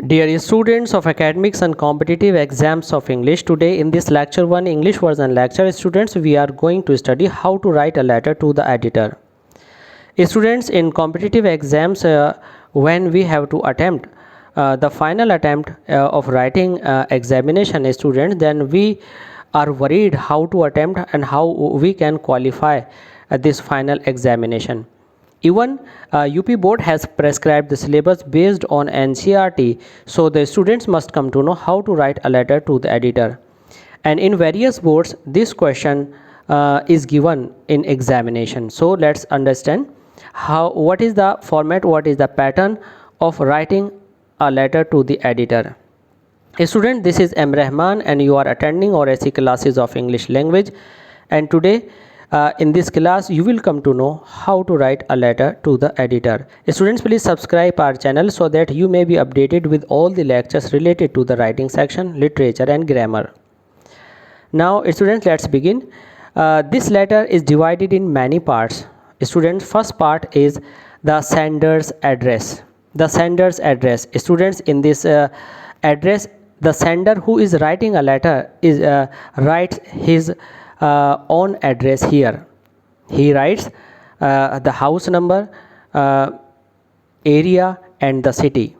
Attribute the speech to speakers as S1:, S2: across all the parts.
S1: Dear students of academics and competitive exams of English, today in this lecture 1 English version lecture, students, we are going to study how to write a letter to the editor. Students, in competitive exams, when we have to attempt the final attempt of writing examination students, then we are worried how to attempt and how we can qualify this final examination. Even UP board has prescribed the syllabus based on NCERT, so the students must come to know how to write a letter to the editor. And in various boards, this question is given in examination. So let's understand what is the format, what is the pattern of writing a letter to the editor. Student, this is M. Rahman and you are attending our SC classes of English language, and today in this class you will come to know how to write a letter to the editor. Students, please subscribe our channel so that you may be updated with all the lectures related to the writing section, literature and grammar. Now students, let's begin. This letter is divided in many parts. Students, first part is the sender's address. The sender's address. Students, in this address, the sender who is writing a letter is writes his own address here. He writes the house number, area and the city.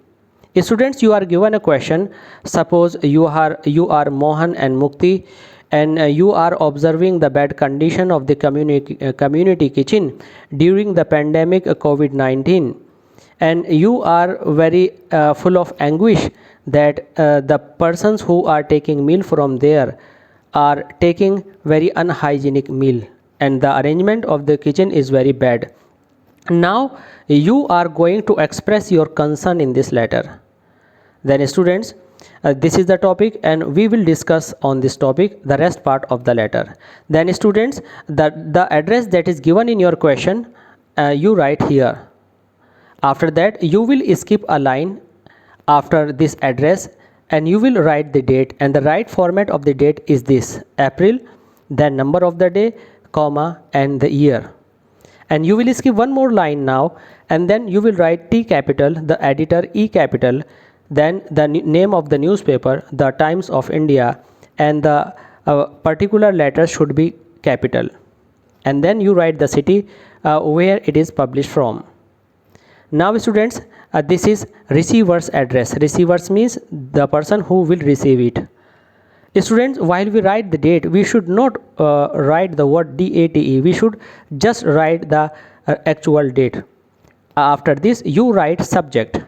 S1: Students, you are given a question. Suppose you are Mohan and Mukti, and you are observing the bad condition of the community kitchen during the pandemic COVID-19, and you are very full of anguish that the persons who are taking meal from there are taking very unhygienic meal and the arrangement of the kitchen is very bad. Now you are going to express your concern in this letter. Then students, this is the topic and we will discuss on this topic the rest part of the letter. Then students, the address that is given in your question, you write here. After that you will skip a line after this address and you will write the date, and the right format of the date is this: April, then number of the day, comma and the year. And you will skip one more line now, and then you will write T capital, the editor E capital, then the name of the newspaper, the Times of India, and the particular letter should be capital. And then you write the city where it is published from. Now students, this is receiver's address. Receivers means the person who will receive it. Students, while we write the date, we should not write the word DATE. We should just write the actual date. After this, you write subject.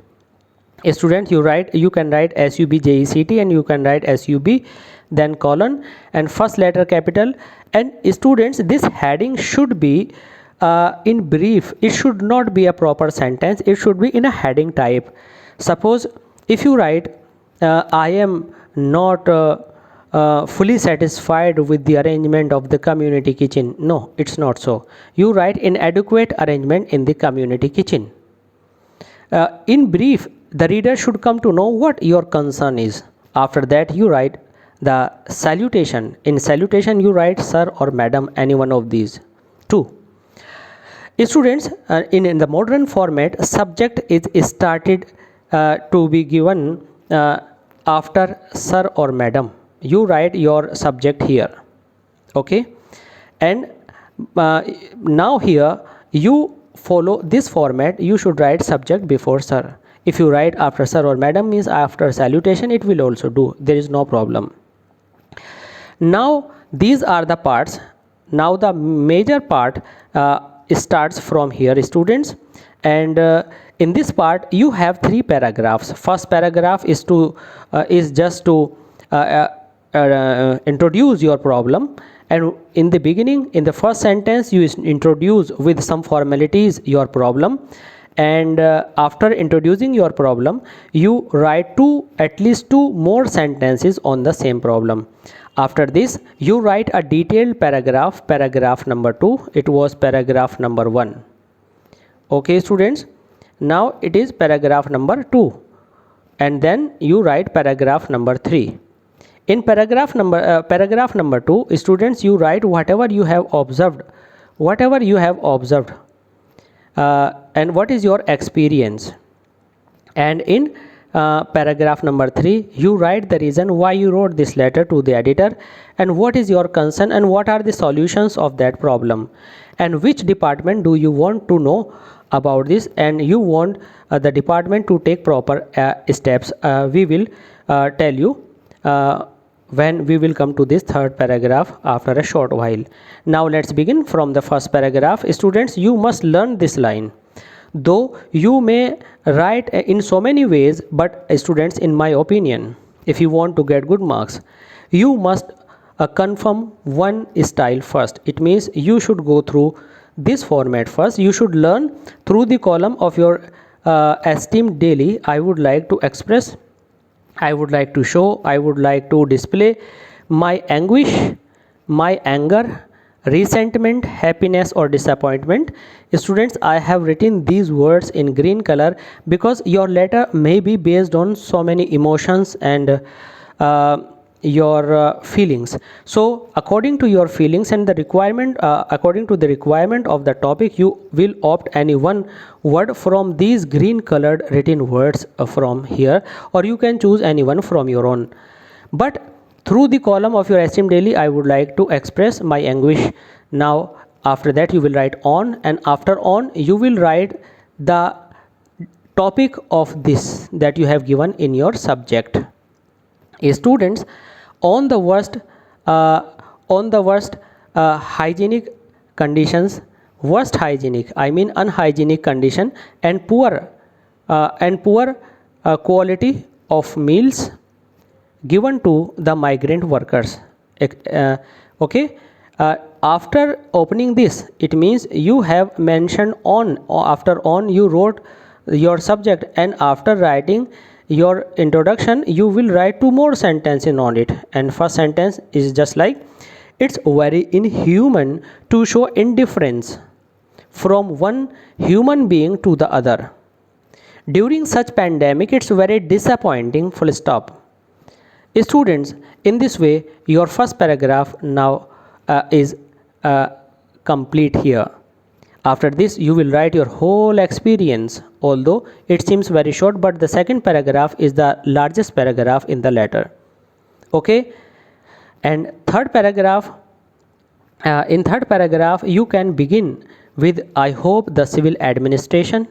S1: Students, you can write SUBJECT and you can write SUB, then colon and first letter capital. And students, this heading should be in brief. It should not be a proper sentence. It should be in a heading type. Suppose if you write I am not fully satisfied with the arrangement of the community kitchen. No, it's not so. You write inadequate arrangement in the community kitchen. In brief, the reader should come to know what your concern is. After that you write the salutation. In salutation you write sir or madam, any one of these two. Students, in the modern format, subject is started to be given after sir or madam. You write your subject here, okay? And now here you follow this format. You should write subject before sir. If you write after sir or madam, means after salutation, it will also do. There is no problem. Now these are the parts. Now the major part starts from here, students, and in this part you have 3 paragraphs. First paragraph is just to introduce your problem, and in the beginning, in the first sentence, you introduce with some formalities your problem, and after introducing your problem you write at least 2 more sentences on the same problem. After this you write a detailed paragraph number 2. It was paragraph number 1. Okay students, now it is paragraph number 2, and then you write paragraph number 3. In paragraph number 2, students, you write whatever you have observed, and what is your experience. And in paragraph number 3, you write the reason why you wrote this letter to the editor and what is your concern and what are the solutions of that problem and which department do you want to know about this and you want the department to take proper steps. We will tell you when we will come to this third paragraph after a short while. Now let's begin from the first paragraph. Students, you must learn this line. Though you may write in so many ways, but students, in my opinion, if you want to get good marks, you must confirm one style first. It means you should go through this format first. You should learn through the column of your esteemed daily. I would like to express, I would like to show, I would like to display my anguish, my anger, resentment, happiness or disappointment. Students, I have written these words in green color because your letter may be based on so many emotions and your feelings. So according to your feelings and the requirement, according to the requirement of the topic, you will opt any one word from these green colored written words from here, or you can choose any one from your own. But through the column of your esteemed daily, I would like to express my anguish. Now after that you will write on, and after on you will write the topic of this that you have given in your subject. Students, on the worst hygienic conditions, worst hygienic, I mean unhygienic condition, and poor quality of meals given to the migrant workers. Okay, after opening this, it means you have mentioned on, or after on you wrote your subject, and after writing your introduction you will write two more sentences on it. And first sentence is just like, it's very inhuman to show indifference from one human being to the other during such pandemic. It's very disappointing, full stop. Students, in this way your first paragraph now is complete here. After this you will write your whole experience, although it seems very short, but the second paragraph is the largest paragraph in the letter. Okay, and third paragraph, in third paragraph you can begin with, I hope the civil administration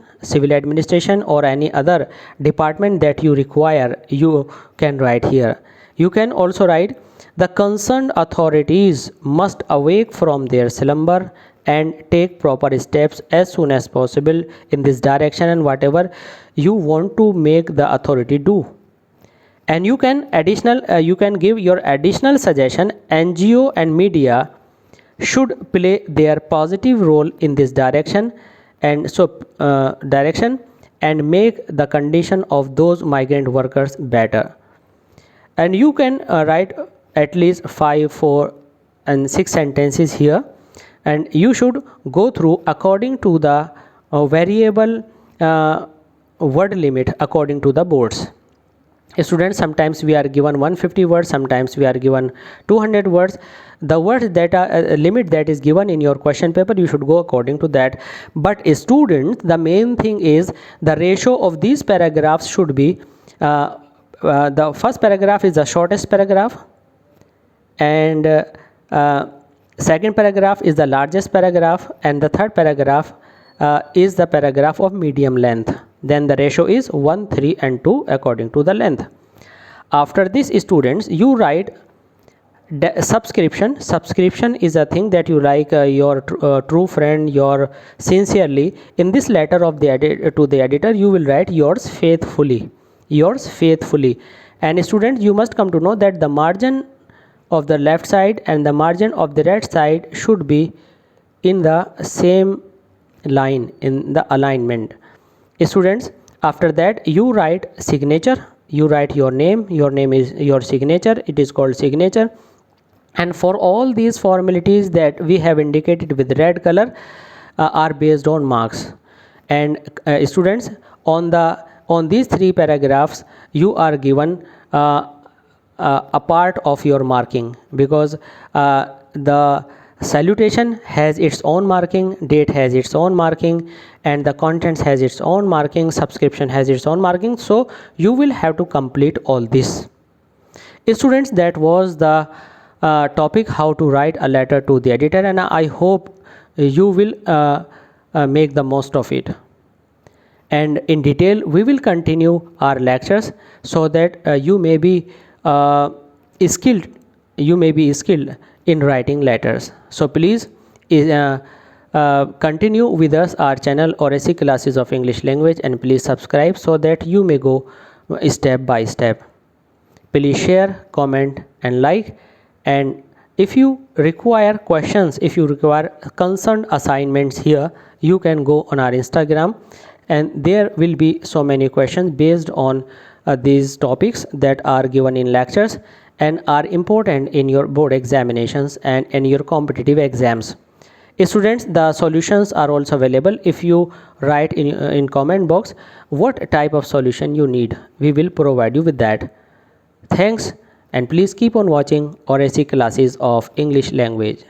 S1: or any other department that you require, you can write here. You can also write, the concerned authorities must awake from their slumber and take proper steps as soon as possible in this direction, and whatever you want to make the authority do. And you can you can give your additional suggestion. NGO and media should play their positive role in this direction, and direction and make the condition of those migrant workers better. And you can write at least 5, 4 and 6 sentences here, and you should go through according to the variable word limit according to the boards. Students, sometimes we are given 150 words, sometimes we are given 200 words. The words that are limit that is given in your question paper, you should go according to that. But students, the main thing is the ratio of these paragraphs should be the first paragraph is the shortest paragraph, and second paragraph is the largest paragraph, and the third paragraph is the paragraph of medium length. Then the ratio is 1, 3 and 2 according to the length. After this, students, you write subscription. Subscription is a thing that you like your true friend, your sincerely. In this letter of the to the editor, you will write yours faithfully, yours faithfully. And students, you must come to know that the margin of the left side and the margin of the right side should be in the same line, in the alignment. Students, after that you write signature. You write your name is your signature, it is called signature. And for all these formalities that we have indicated with red color are based on marks. And students, on these 3 paragraphs you are given a part of your marking, because the Salutation has its own marking, date has its own marking, and the contents has its own marking, subscription has its own marking. So you will have to complete all this. Students, that was the topic, how to write a letter to the editor, and I hope you will make the most of it. And in detail we will continue our lectures so that you may be skilled in writing letters. So please continue with us our channel Oracy Classes of English Language, and please subscribe so that you may go step by step. Please share, comment and like. And if you require questions, if you require concerned assignments, here you can go on our Instagram, and there will be so many questions based on these topics that are given in lectures and are important in your board examinations and in your competitive exams. Students, the solutions are also available. If you write in comment box what type of solution you need, we will provide you with that. Thanks, and please keep on watching Oracy Classes of English Language.